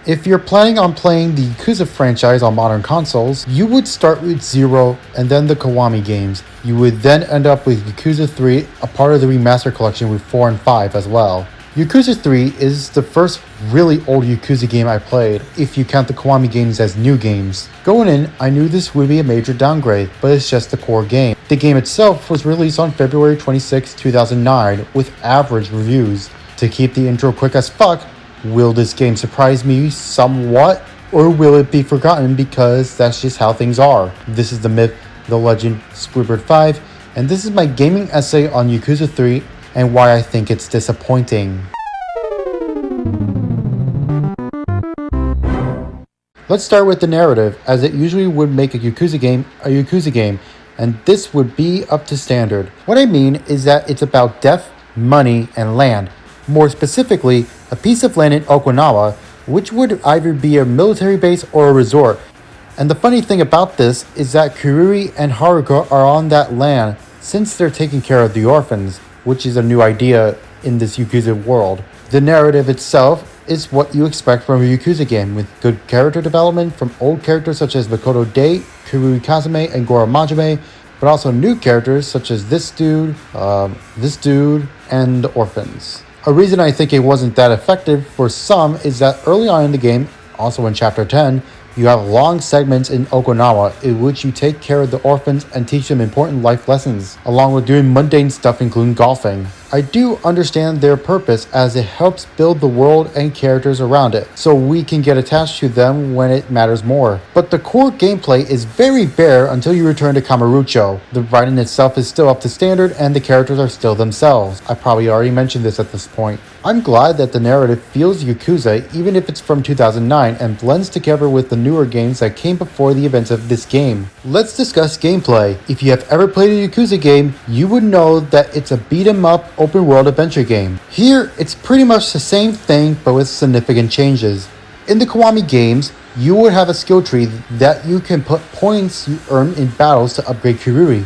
If you're planning on playing the Yakuza franchise on modern consoles, you would start with 0 and then the Kiwami games. You would then end up with Yakuza 3, a part of the remaster collection with 4 and 5 as well. Yakuza 3 is the first really old Yakuza game I played, if you count the Kiwami games as new games. Going in, I knew this would be a major downgrade, but it's just the core game. The game itself was released on February 26, 2009, with average reviews. To keep the intro quick as fuck, will this game surprise me somewhat, or will it be forgotten because that's just how things are? This is the myth, the legend, Squidward 5, and this is my gaming essay on Yakuza 3 and why I think it's disappointing. Let's start with the narrative, as it usually would make a Yakuza game, and this would be up to standard. What I mean is that it's about death, money, and land. More specifically, a piece of land in Okinawa, which would either be a military base or a resort. And the funny thing about this is that Kirui and Haruka are on that land since they're taking care of the orphans, which is a new idea in this Yakuza world. The narrative itself is what you expect from a Yakuza game, with good character development from old characters such as Makoto Date, Kirui Kazame, and Goro Majime, but also new characters such as this dude, and the orphans. A reason I think it wasn't that effective for some is that early on in the game, also in Chapter 10, you have long segments in Okinawa in which you take care of the orphans and teach them important life lessons, along with doing mundane stuff including golfing. I do understand their purpose as it helps build the world and characters around it, so we can get attached to them when it matters more. But the core gameplay is very bare until you return to Kamurocho. The writing itself is still up to standard and the characters are still themselves. I probably already mentioned this at this point. I'm glad that the narrative feels Yakuza even if it's from 2009 and blends together with the newer games that came before the events of this game. Let's discuss gameplay. If you have ever played a Yakuza game, you would know that it's a beat 'em up open world adventure game. Here, it's pretty much the same thing but with significant changes. In the Kiwami games, you would have a skill tree that you can put points you earn in battles to upgrade Kirui.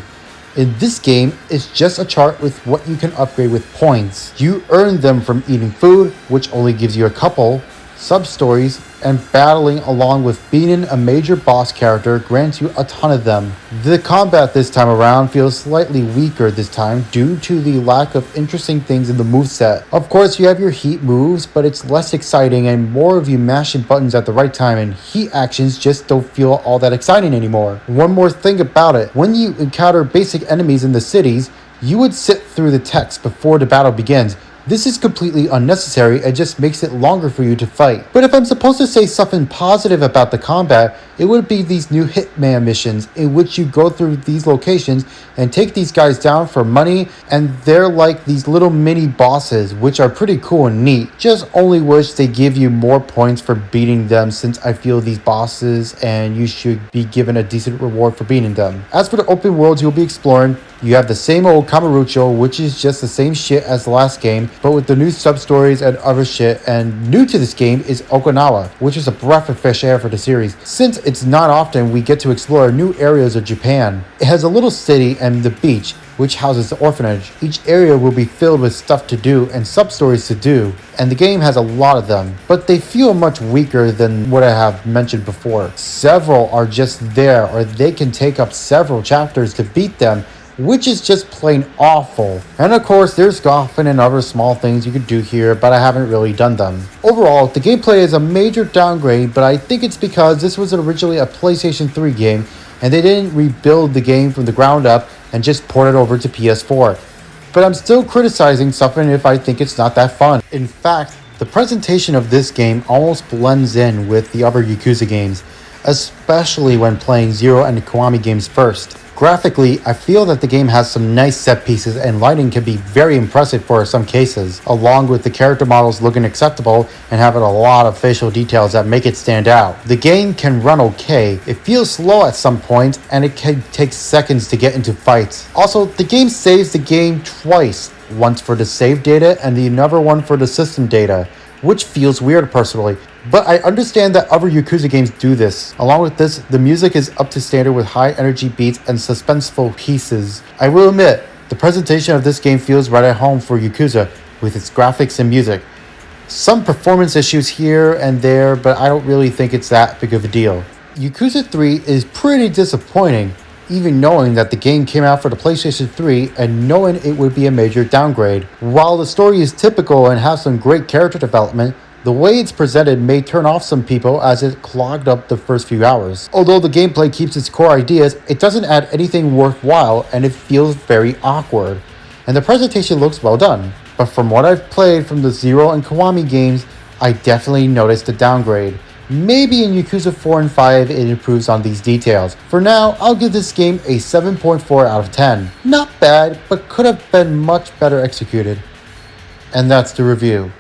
In this game, it's just a chart with what you can upgrade with points. You earn them from eating food, which only gives you a couple, sub-stories, and battling along with beating a major boss character grants you a ton of them. The combat this time around feels slightly weaker this time due to the lack of interesting things in the moveset. Of course, you have your heat moves, but it's less exciting and more of you mashing buttons at the right time, and heat actions just don't feel all that exciting anymore. One more thing about it, when you encounter basic enemies in the cities, you would sit through the text before the battle begins. This is completely unnecessary and just makes it longer for you to fight. But if I'm supposed to say something positive about the combat, it would be these new Hitman missions in which you go through these locations and take these guys down for money, and they're like these little mini bosses which are pretty cool and neat. Just only wish they give you more points for beating them, since I feel these bosses and you should be given a decent reward for beating them. As for the open worlds you'll be exploring, you have the same old Kamurocho, which is just the same shit as the last game, but with the new sub-stories and other shit, and new to this game is Okinawa, which is a breath of fresh air for the series, since it's not often we get to explore new areas of Japan. It has a little city and the beach, which houses the orphanage. Each area will be filled with stuff to do and sub-stories to do, and the game has a lot of them, but they feel much weaker than what I have mentioned before. Several are just there, or they can take up several chapters to beat them, which is just plain awful. And of course, there's golfing and other small things you could do here, but I haven't really done them. Overall, the gameplay is a major downgrade, but I think it's because this was originally a PlayStation 3 game, and they didn't rebuild the game from the ground up and just port it over to PS4. But I'm still criticizing something if I think it's not that fun. In fact, the presentation of this game almost blends in with the other Yakuza games, especially when playing Zero and the Kiwami games first. Graphically, I feel that the game has some nice set pieces and lighting can be very impressive for some cases, along with the character models looking acceptable and having a lot of facial details that make it stand out. The game can run okay, it feels slow at some points, and it can take seconds to get into fights. Also, the game saves the game twice, once for the save data and the another one for the system data, which feels weird personally. But I understand that other Yakuza games do this. Along with this, the music is up to standard with high energy beats and suspenseful pieces. I will admit, the presentation of this game feels right at home for Yakuza with its graphics and music. Some performance issues here and there, but I don't really think it's that big of a deal. Yakuza 3 is pretty disappointing, even knowing that the game came out for the PlayStation 3 and knowing it would be a major downgrade. While the story is typical and has some great character development, the way it's presented may turn off some people as it clogged up the first few hours. Although the gameplay keeps its core ideas, it doesn't add anything worthwhile and it feels very awkward. And the presentation looks well done. But from what I've played from the Zero and Kiwami games, I definitely noticed a downgrade. Maybe in Yakuza 4 and 5 it improves on these details. For now, I'll give this game a 7.4 out of 10. Not bad, but could have been much better executed. And that's the review.